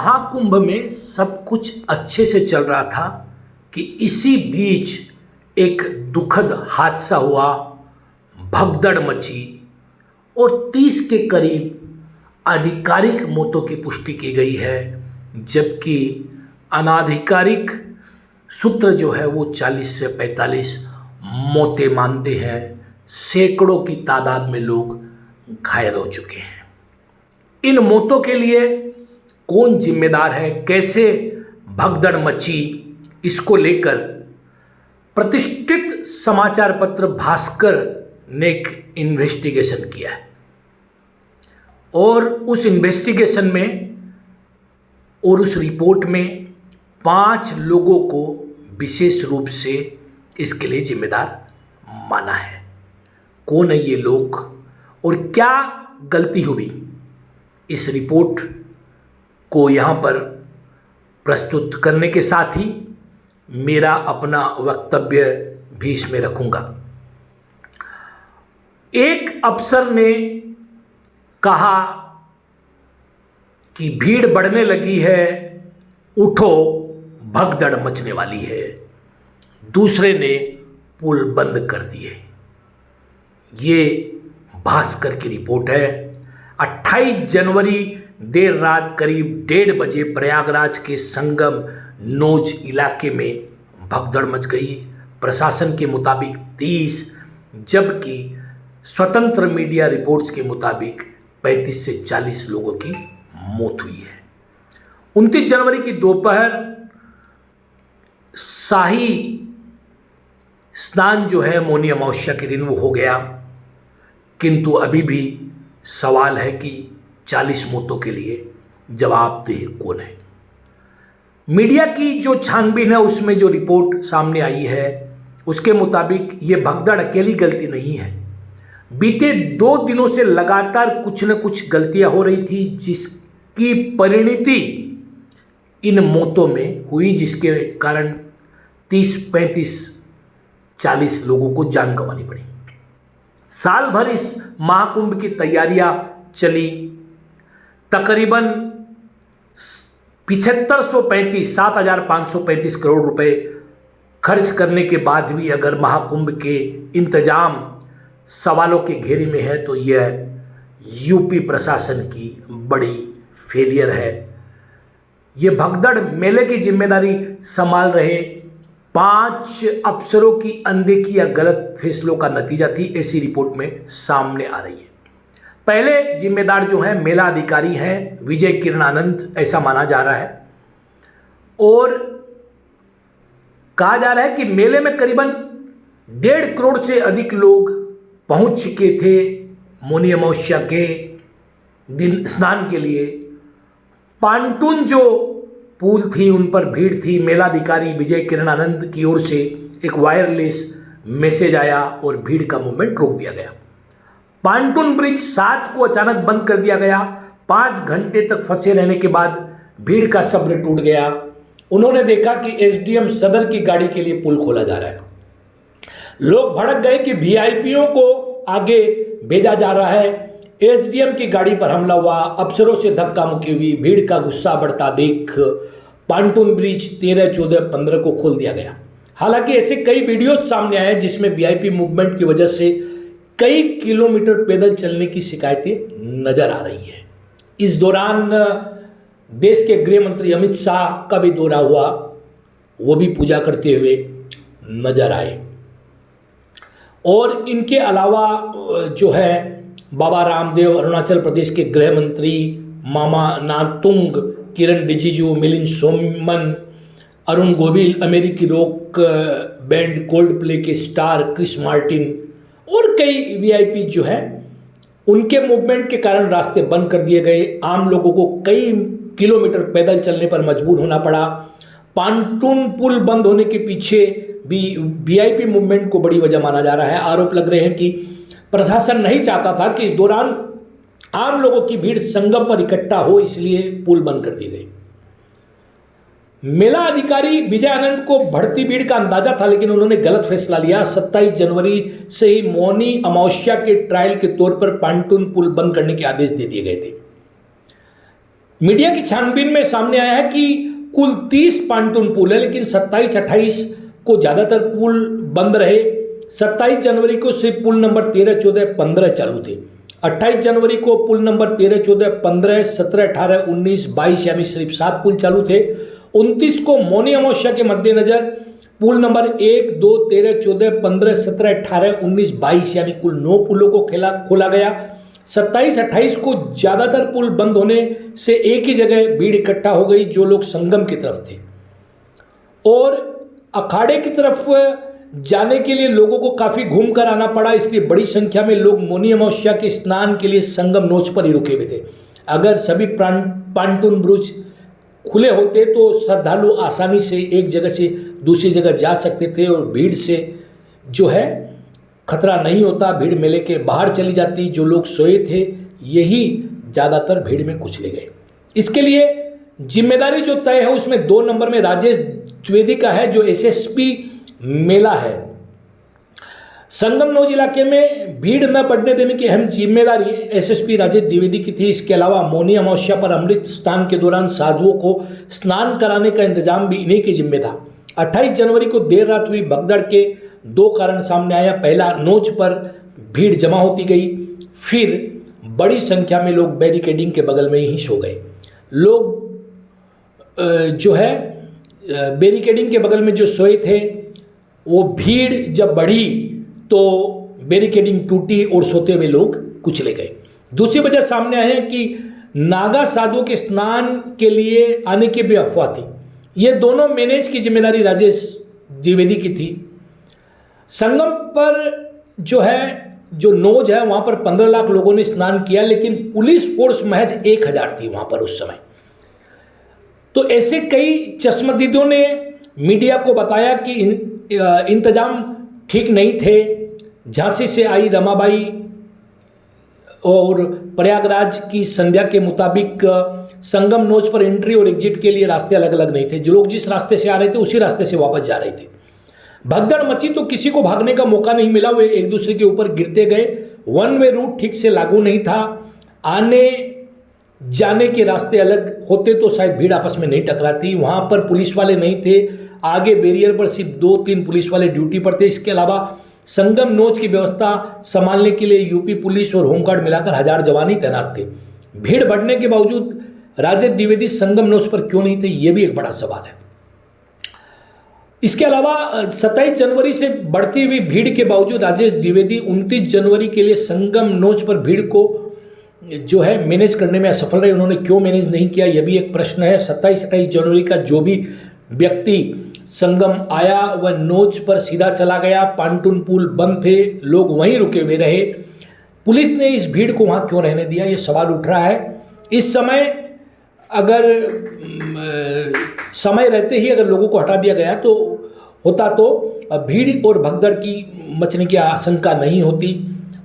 महाकुंभ में सब कुछ अच्छे से चल रहा था कि इसी बीच एक दुखद हादसा हुआ, भगदड़ मची और 30 के करीब आधिकारिक मौतों की पुष्टि की गई है, जबकि अनाधिकारिक सूत्र जो है वो 40 से 45 मौतें मानते हैं। सैकड़ों की तादाद में लोग घायल हो चुके हैं। इन मौतों के लिए कौन जिम्मेदार है, कैसे भगदड़ मची, इसको लेकर प्रतिष्ठित समाचार पत्र भास्कर ने एक इन्वेस्टिगेशन किया है और उस इन्वेस्टिगेशन में और उस रिपोर्ट में 5 लोगों को विशेष रूप से इसके लिए जिम्मेदार माना है। कौन है ये लोग और क्या गलती हुई, इस रिपोर्ट को यहाँ पर प्रस्तुत करने के साथ ही मेरा अपना वक्तव्य भी इसमें रखूँगा। एक अफसर ने कहा कि भीड़ बढ़ने लगी है, उठो भगदड़ मचने वाली है। दूसरे ने पुल बंद कर दिए। ये भास्कर की रिपोर्ट है। 28 जनवरी देर रात करीब 1:30 बजे प्रयागराज के संगम नोज इलाके में भगदड़ मच गई। प्रशासन के मुताबिक 30, जबकि स्वतंत्र मीडिया रिपोर्ट्स के मुताबिक 35 से 40 लोगों की मौत हुई है। 29 जनवरी की दोपहर शाही स्नान जो है मौनी अमावस्या के दिन वो हो गया, किंतु अभी भी सवाल है कि 40 मौतों के लिए जवाबदेह कौन है। मीडिया की जो छानबीन है उसमें जो रिपोर्ट सामने आई है उसके मुताबिक ये भगदड़ अकेली गलती नहीं है। बीते 2 दिनों से लगातार कुछ न कुछ गलतियां हो रही थी, जिसकी परिणति इन मौतों में हुई, जिसके कारण 30, 35, 40 लोगों को जान गंवानी पड़ी। साल भर इस महाकुंभ की तैयारियां चली। तकरीबन 7,535 करोड़ रुपए खर्च करने के बाद भी अगर महाकुंभ के इंतजाम सवालों के घेरे में है तो यह यूपी प्रशासन की बड़ी फेलियर है। ये भगदड़ मेले की जिम्मेदारी संभाल रहे 5 अफसरों की अनदेखी या गलत फैसलों का नतीजा थी, ऐसी रिपोर्ट में सामने आ रही है। पहले जिम्मेदार जो है मेला अधिकारी हैं विजय किरण आनंद, ऐसा माना जा रहा है और कहा जा रहा है कि मेले में करीबन 1.5 करोड़ से अधिक लोग पहुंच चुके थे मौनी अमावस्या के दिन स्नान के लिए। पांटून जो पुल थी उन पर भीड़ थी। मेलाधिकारी विजय किरण आनंद की ओर से एक वायरलेस मैसेज आया और भीड़ का मूवमेंट रोक दिया गया। पांटून ब्रिज 7 को अचानक बंद कर दिया गया। 5 घंटे तक फंसे रहने के बाद भीड़ का सब्र टूट गया। उन्होंने देखा कि एसडीएम सदर की गाड़ी के लिए पुल खोला जा रहा है। लोग भड़क गए कि वीआईपीओ को आगे भेजा जा रहा है। एसडीएम की गाड़ी पर हमला हुआ, अफसरों से धक्का मुक्की हुई। भीड़ का गुस्सा बढ़ता देख पांटून ब्रिज 13, 14, 15 को खोल दिया गया। हालांकि ऐसे कई वीडियो सामने आए जिसमें वीआईपी मूवमेंट की वजह से कई किलोमीटर पैदल चलने की शिकायतें नजर आ रही है। इस दौरान देश के गृह मंत्री अमित शाह का भी दौरा हुआ, वो भी पूजा करते हुए नजर आए। और इनके अलावा जो है बाबा रामदेव, अरुणाचल प्रदेश के गृह मंत्री मामा नातुंग, किरण रिजिजू, मिलिंद सोमन, अरुण गोविल, अमेरिकी रॉक बैंड कोल्ड प्ले के स्टार क्रिस मार्टिन और कई वीआईपी जो है उनके मूवमेंट के कारण रास्ते बंद कर दिए गए। आम लोगों को कई किलोमीटर पैदल चलने पर मजबूर होना पड़ा। पांटून पुल बंद होने के पीछे भी वीआईपी मूवमेंट को बड़ी वजह माना जा रहा है। आरोप लग रहे हैं कि प्रशासन नहीं चाहता था कि इस दौरान आम लोगों की भीड़ संगम पर इकट्ठा हो, इसलिए पुल बंद कर दी गई। मेला अधिकारी विजय आनंद को बढ़ती भीड़ का अंदाजा था, लेकिन उन्होंने गलत फैसला लिया। 27 जनवरी से ही मौनी अमावस्या के ट्रायल के तौर पर पांटून पुल बंद करने के आदेश दे दिए गए थे। मीडिया की छानबीन में सामने आया है कि कुल 30 पांटून पुल है, लेकिन 27-28 को ज़्यादातर पुल बंद रहे। 27 जनवरी को सिर्फ पुल नंबर 13, 14, 15 चालू थे। 28 जनवरी को पुल नंबर 13, 14, 15, 17, 18, 19, 22 यानी सिर्फ 7 पुल चालू थे। 29 को मौनी अमावस्या के मद्देनजर पुल नंबर 1, 2, 13, 14, 15, 17, 18, 19, 22 यानी कुल 9 पुलों को खोला गया। 27-28 को ज़्यादातर पुल बंद होने से एक ही जगह भीड़ इकट्ठा हो गई, जो लोग संगम की तरफ थे, और अखाड़े की तरफ जाने के लिए लोगों को काफ़ी घूम कर आना पड़ा। इसलिए बड़ी संख्या में लोग मौनी अमावस्या के स्नान के लिए संगम नोच पर ही रुके हुए थे। अगर सभी पांटून ब्रिज खुले होते तो श्रद्धालु आसानी से एक जगह से दूसरी जगह जा सकते थे और भीड़ से जो है खतरा नहीं होता, भीड़ मेले के बाहर चली जाती। जो लोग सोए थे यही ज़्यादातर भीड़ में कुचले गए। इसके लिए जिम्मेदारी जो तय है उसमें 2 नंबर में राजेश द्विवेदी का है, जो एसएसपी मेला है। संगम नोज इलाके में भीड़ न बढ़ने देने की अहम जिम्मेदारी एसएसपी राजेश द्विवेदी की थी। इसके अलावा मौनी अमावस्या पर अमृत स्नान के दौरान साधुओं को स्नान कराने का इंतजाम भी इन्हीं की जिम्मे था। 28 जनवरी को देर रात हुई भगदड़ के 2 कारण सामने आया। पहला, नोच पर भीड़ जमा होती गई, फिर बड़ी संख्या में लोग बैरिकेडिंग के बगल में ही सो गए। लोग जो है बैरिकेडिंग के बगल में जो सोए थे, वो भीड़ जब बढ़ी तो बैरिकेडिंग टूटी और सोते हुए लोग कुचले गए। दूसरी वजह सामने आई है कि नागा साधुओं के स्नान के लिए आने की भी अफवाह थी। ये दोनों मैनेज की जिम्मेदारी राजेश द्विवेदी की थी। संगम पर जो नोज है वहाँ पर 15 लाख लोगों ने स्नान किया, लेकिन पुलिस फोर्स महज 1000 थी वहाँ पर उस समय। तो ऐसे कई चश्मदीदों ने मीडिया को बताया कि इंतजाम ठीक नहीं थे। झांसी से आई रमाबाई और प्रयागराज की संध्या के मुताबिक संगम नोच पर एंट्री और एग्जिट के लिए रास्ते अलग अलग नहीं थे। जो लोग जिस रास्ते से आ रहे थे उसी रास्ते से वापस जा रहे थे। भगदड़ मची तो किसी को भागने का मौका नहीं मिला, वे एक दूसरे के ऊपर गिरते गए। 1 वे रूट ठीक से लागू नहीं था। आने जाने के रास्ते अलग होते तो शायद भीड़ आपस में नहीं टकराती। वहाँ पर पुलिस वाले नहीं थे। आगे बैरियर पर सिर्फ 2-3 पुलिस वाले ड्यूटी पर थे। इसके अलावा संगम नोच की व्यवस्था संभालने के लिए यूपी पुलिस और होमगार्ड मिलाकर 1000 जवान ही तैनात थे। भीड़ बढ़ने के बावजूद राजेश द्विवेदी संगम नोच पर क्यों नहीं थे, ये भी एक बड़ा सवाल है। इसके अलावा 27 जनवरी से बढ़ती हुई भीड़ के बावजूद राजेश द्विवेदी 29 जनवरी के लिए संगम नोच पर भीड़ को जो है मैनेज करने में असफल रहे। उन्होंने क्यों मैनेज नहीं किया, यह भी एक प्रश्न है। 27-28 जनवरी का जो भी व्यक्ति संगम आया वह नोच पर सीधा चला गया। पांटून पुल बंद थे, लोग वहीं रुके हुए रहे। पुलिस ने इस भीड़ को वहाँ क्यों रहने दिया, ये सवाल उठ रहा है। इस समय अगर समय रहते ही अगर लोगों को हटा दिया गया तो भीड़ और भगदड़ की मचने की आशंका नहीं होती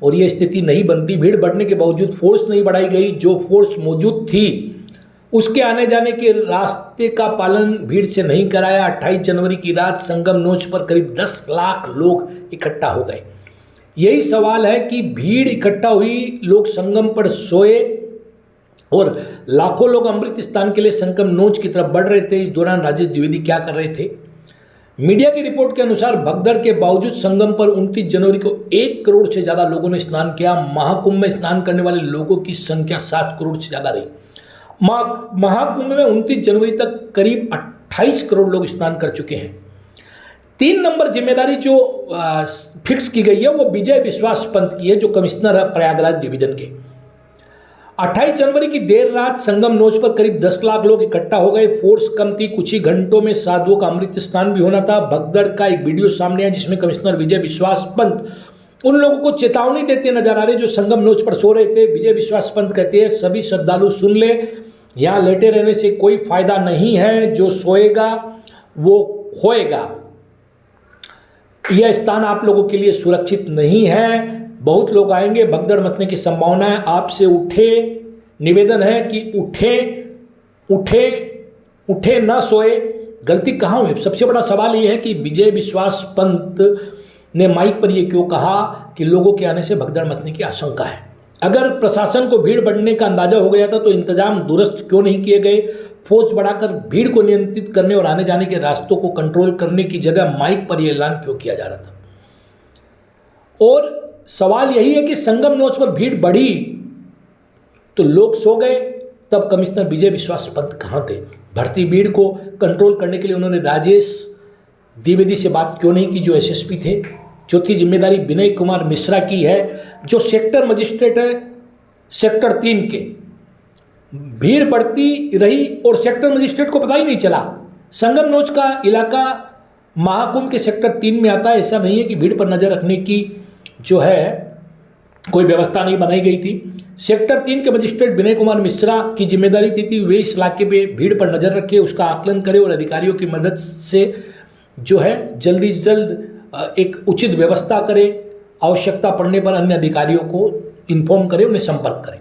और ये स्थिति नहीं बनती। भीड़ बढ़ने के बावजूद फोर्स नहीं बढ़ाई गई। जो फोर्स मौजूद थी उसके आने जाने के रास्ते का पालन भीड़ से नहीं कराया। 28 जनवरी की रात संगम नोच पर करीब 10 लाख लोग इकट्ठा हो गए। यही सवाल है कि भीड़ इकट्ठा हुई, लोग संगम पर सोए और लाखों लोग अमृत स्नान के लिए संगम नोच की तरफ बढ़ रहे थे। इस दौरान राजेश द्विवेदी क्या कर रहे थे? मीडिया की रिपोर्ट के अनुसार भगदड़ के बावजूद संगम पर 29 जनवरी को 1 करोड़ से ज़्यादा लोगों ने स्नान किया। महाकुंभ में स्नान करने वाले लोगों की संख्या 7 करोड़ से ज़्यादा रही। महाकुंभ में 29 जनवरी तक करीब 28 करोड़ लोग स्नान कर चुके हैं। 3 नंबर जिम्मेदारी जो फिक्स की गई है वो विजय विश्वास पंत की है, जो कमिश्नर है प्रयागराज डिवीजन के। 28 जनवरी की देर रात संगम नोच पर करीब 10 लाख लोग इकट्ठा हो गए। फोर्स कम थी, कुछ ही घंटों में साधुओं का अमृत स्नान भी होना था। भगदड़ का एक वीडियो सामने आया जिसमें कमिश्नर विजय विश्वास पंत उन लोगों को चेतावनी देते नजर आ रहे जो संगम नोच पर सो रहे थे। विजय विश्वास पंत कहते हैं, सभी श्रद्धालु सुन ले, यहाँ लेटे रहने से कोई फायदा नहीं है, जो सोएगा वो खोएगा। यह स्थान आप लोगों के लिए सुरक्षित नहीं है। बहुत लोग आएंगे, भगदड़ मचने की संभावना है। आपसे निवेदन है कि उठे ना सोए। गलती कहाँ हुई? सबसे बड़ा सवाल ये है कि विजय विश्वास पंत ने माइक पर ये क्यों कहा कि लोगों के आने से भगदड़ मचने की आशंका है। अगर प्रशासन को भीड़ बढ़ने का अंदाजा हो गया था तो इंतजाम दुरुस्त क्यों नहीं किए गए? फौज बढ़ाकर भीड़ को नियंत्रित करने और आने जाने के रास्तों को कंट्रोल करने की जगह माइक पर यह ऐलान क्यों किया जा रहा था? और सवाल यही है कि संगम नोच पर भीड़ बढ़ी तो लोग सो गए, तब कमिश्नर विजय विश्वास पंत कहाँ थे? भर्ती भीड़ को कंट्रोल करने के लिए उन्होंने राजेश द्विवेदी से बात क्यों नहीं की, जो एसएसपी थे? चौथी जिम्मेदारी विनय कुमार मिश्रा की है, जो सेक्टर मजिस्ट्रेट है सेक्टर 3 के। भीड़ बढ़ती रही और सेक्टर मजिस्ट्रेट को पता ही नहीं चला। संगम नोच का इलाका महाकुंभ के सेक्टर 3 में आता है। ऐसा नहीं है कि भीड़ पर नज़र रखने की जो है कोई व्यवस्था नहीं बनाई गई थी। सेक्टर 3 के मजिस्ट्रेट विनय कुमार मिश्रा की जिम्मेदारी थी वे इस इलाके पे भीड़ पर नज़र रखे, उसका आकलन करें और अधिकारियों की मदद से जो है जल्दी से जल्द एक उचित व्यवस्था करें। आवश्यकता पड़ने पर अन्य अधिकारियों को इन्फॉर्म करें, उन्हें संपर्क करें।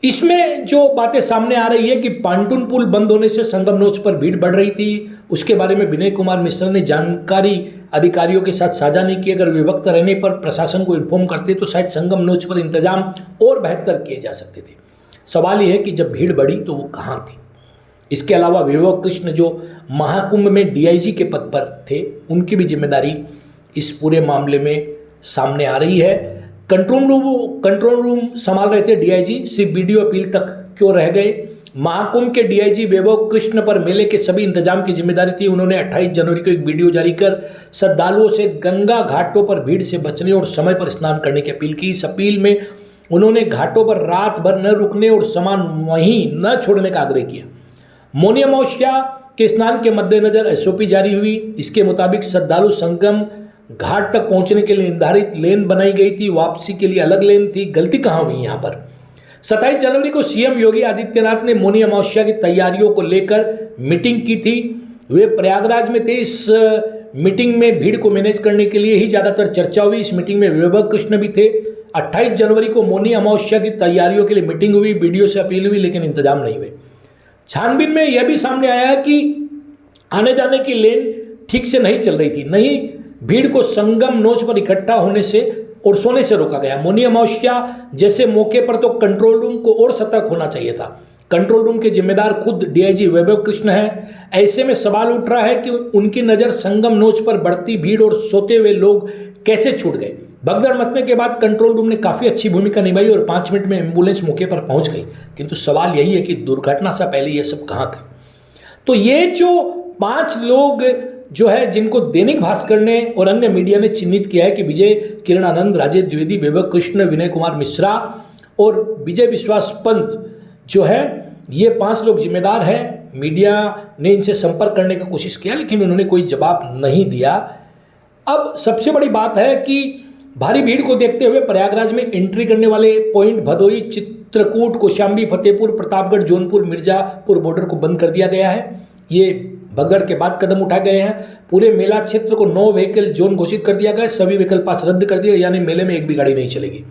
इसमें जो बातें सामने आ रही है कि पांटून पुल बंद होने से संगम नोच पर भीड़ बढ़ रही थी, उसके बारे में विनय कुमार मिश्रा ने जानकारी अधिकारियों के साथ साझा नहीं की। अगर विभक्त रहने पर प्रशासन को इन्फॉर्म करते तो शायद संगम नोच पर इंतजाम और बेहतर किए जा सकते थे। सवाल यह है कि जब भीड़ बढ़ी तो वो कहाँ थी? इसके अलावा वैभव कृष्ण जो महाकुंभ में डीआईजी के पद पर थे, उनकी भी जिम्मेदारी इस पूरे मामले में सामने आ रही है। कंट्रोल रूम संभाल रहे थे डीआईजी, सिर्फ वीडियो अपील तक क्यों रह गए? महाकुंभ के डीआईजी वैभव कृष्ण पर मेले के सभी इंतजाम की जिम्मेदारी थी। उन्होंने 28 जनवरी को एक वीडियो जारी कर श्रद्धालुओं से गंगा घाटों पर भीड़ से बचने और समय पर स्नान करने की अपील की। इस अपील में उन्होंने घाटों पर रात भर न रुकने और सामान वहीं न छोड़ने का आग्रह किया। मौनी अमावस्या के स्नान के मद्देनजर एसओपी जारी हुई। इसके मुताबिक श्रद्धालु संगम घाट तक पहुंचने के लिए निर्धारित लेन बनाई गई थी, वापसी के लिए अलग लेन थी। गलती कहाँ हुई यहाँ पर? 27 जनवरी को सीएम योगी आदित्यनाथ ने मौनी अमावस्या की तैयारियों को लेकर मीटिंग की थी। वे प्रयागराज में थे। इस मीटिंग में भीड़ को मैनेज करने के लिए ही ज़्यादातर चर्चा हुई। इस मीटिंग में वैभव कृष्ण भी थे। 28 जनवरी को मौनी अमावस्या की तैयारियों के लिए मीटिंग हुई, वीडियो से अपील हुई, लेकिन इंतजाम नहीं हुए। छानबीन में यह भी सामने आया कि आने जाने की लेन ठीक से नहीं चल रही थी, नहीं भीड़ को संगम नोच पर इकट्ठा होने से और सोने से रोका गया। मौनी अमावस्या जैसे मौके पर तो कंट्रोल रूम को और सतर्क होना चाहिए था। कंट्रोल रूम के जिम्मेदार खुद डीआईजी वैभव कृष्ण है। ऐसे में सवाल उठ रहा है कि उनकी नज़र संगम नोच पर बढ़ती भीड़ और सोते हुए लोग कैसे छूट गए। भगदड़ मचने के बाद कंट्रोल रूम ने काफ़ी अच्छी भूमिका निभाई और 5 मिनट में एम्बुलेंस मौके पर पहुंच गई। किंतु सवाल यही है कि दुर्घटना से पहले ये सब कहाँ थे? तो ये जो 5 लोग जो है जिनको दैनिक भास्कर ने और अन्य मीडिया ने चिन्हित किया है कि विजय किरणानंद, राजेश द्विवेदी, वैभव कृष्ण, विनय कुमार मिश्रा और विजय विश्वास पंत जो है, ये 5 लोग जिम्मेदार हैं। मीडिया ने इनसे संपर्क करने की कोशिश किया लेकिन उन्होंने कोई जवाब नहीं दिया। अब सबसे बड़ी बात है कि भारी भीड़ को देखते हुए प्रयागराज में एंट्री करने वाले पॉइंट भदोई, चित्रकूट, कौशाम्बी, फतेहपुर, प्रतापगढ़, जौनपुर, मिर्जापुर बॉर्डर को बंद कर दिया गया है। ये भगदड़ के बाद कदम उठाए गए हैं। पूरे मेला क्षेत्र को नो व्हीकल जोन घोषित कर दिया गया। सभी व्हीकल पास रद्द कर दिए, यानी मेले में एक भी गाड़ी नहीं चलेगी।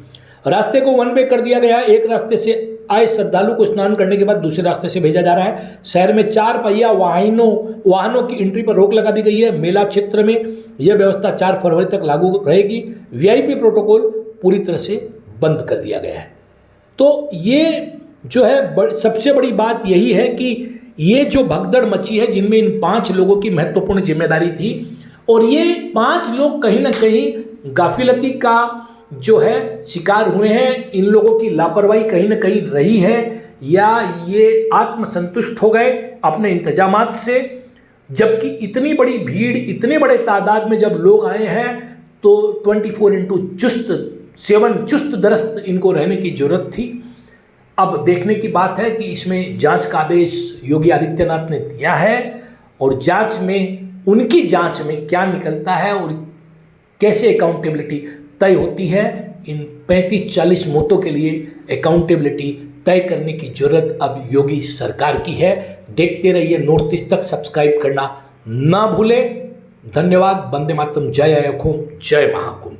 रास्ते को 1 वे कर दिया गया। एक रास्ते से आए श्रद्धालु को स्नान करने के बाद दूसरे रास्ते से भेजा जा रहा है। शहर में 4 पहिया वाहनों की एंट्री पर रोक लगा दी गई है। मेला क्षेत्र में यह व्यवस्था 4 फरवरी तक लागू रहेगी। वीआईपी प्रोटोकॉल पूरी तरह से बंद कर दिया गया है। तो ये जो है सबसे बड़ी बात यही है कि ये जो भगदड़ मची है, जिनमें इन 5 लोगों की महत्वपूर्ण जिम्मेदारी थी और ये 5 लोग कहीं ना कहीं गाफिलती का जो है शिकार हुए हैं। इन लोगों की लापरवाही कहीं ना कहीं रही है या ये आत्मसंतुष्ट हो गए अपने इंतजामात से। जबकि इतनी बड़ी भीड़, इतने बड़े तादाद में जब लोग आए हैं तो 24/7 चुस्त दरस्त इनको रहने की जरूरत थी। अब देखने की बात है कि इसमें जांच का आदेश योगी आदित्यनाथ ने दिया है और उनकी जांच में क्या निकलता है और कैसे अकाउंटेबिलिटी तय होती है। इन 35-40 मौतों के लिए अकाउंटेबिलिटी तय करने की जरूरत अब योगी सरकार की है। देखते रहिए नॉर्थ ईस्ट तक, सब्सक्राइब करना ना भूलें। धन्यवाद। वंदे मातरम। जय अयोध्या, जय महाकुंभ।